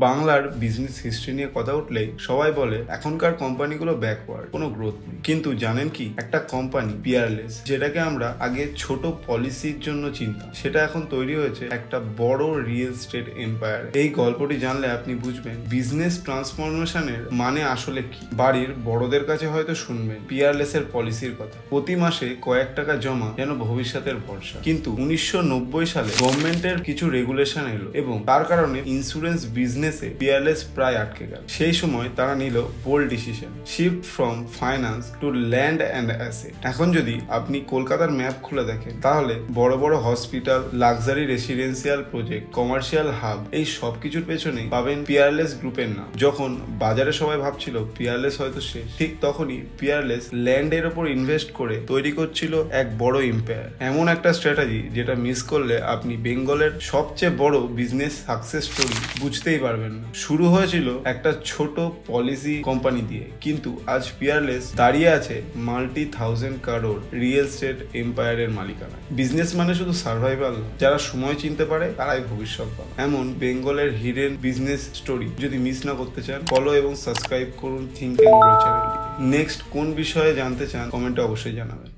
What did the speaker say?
বাংলার business history নিয়ে কথা উঠলেই সবাই বলে এখনকার কোম্পানিগুলো ব্যাকওয়ার্ড, কোনো গ্রোথ নেই। কিন্তু জানেন কি, একটা কোম্পানি পিয়ারলেস, যেটাকে আমরা আগে ছোট পলিসির জন্য চিনতাম, সেটা এখন তৈরি হয়েছে একটা বড় রিয়েল এস্টেট এম্পায়ার। এই গল্পটি জানলে আপনি বুঝবেন বিজনেস ট্রান্সফরমেশনের মানে আসলে কি। বাড়ির বড়দের কাছে হয়তো শুনবেন পিয়ারলেস এর পলিসির কথা, প্রতি মাসে কয়েক টাকা জমা যেন ভবিষ্যতের ভরসা। কিন্তু 1990 সালে গভর্নমেন্টের কিছু রেগুলেশন এলো এবং তার কারণে ইন্স্যুরেন্স বিজনেসে পিয়ারলেস প্রায় আটকে গেল। সেই সময় তারা নিল bold decision, shift from finance to land and asset. এখন যদি আপনি কলকাতার ম্যাপ খুলে দেখেন, তাহলে বড় বড় hospital, luxury residential project, commercial hub, এই সবকিছুর পেছনে পাবেন পিয়ারলেস গ্রুপের নাম। যখন বাজারে সবাই ভাবছিল পিয়ারলেস হয়তো শেষ, ঠিক তখনই পিয়ারলেস ল্যান্ডের ওপর ইনভেস্ট করে তৈরি করছিল এক বড় এম্পায়ার। এমন একটা স্ট্র্যাটেজি যেটা মিস করলে আপনি বেঙ্গলের সবচেয়ে বড় বিজনেস সাকসেস স্টোরি বুঝতেই পারবেন না। শুরু হয়েছিল একটা ছোট পলিসি কোম্পানি দিয়ে, কিন্তু আজ পিয়ারলেস দাঁড়িয়ে আছে মাল্টি থাউজেন্ড কারোর রিয়েল এস্টেট এম্পায়ারের মালিকানা। বিজনেস মানে শুধু সার্ভাইভাল, যারা সময় চিনতে পারে তারাই ভবিষ্যৎ পাবে। এমন বেঙ্গলের হিডেন বিজনেস স্টোরি যদি মিস না করতে চান, ফলো এবং সাবস্ক্রাইব করুন থিঙ্ক অ্যান্ড গ্রো চ্যানেলটিকে। নেক্সট কোন বিষয়ে জানতে চান কমেন্টে অবশ্যই জানাবেন।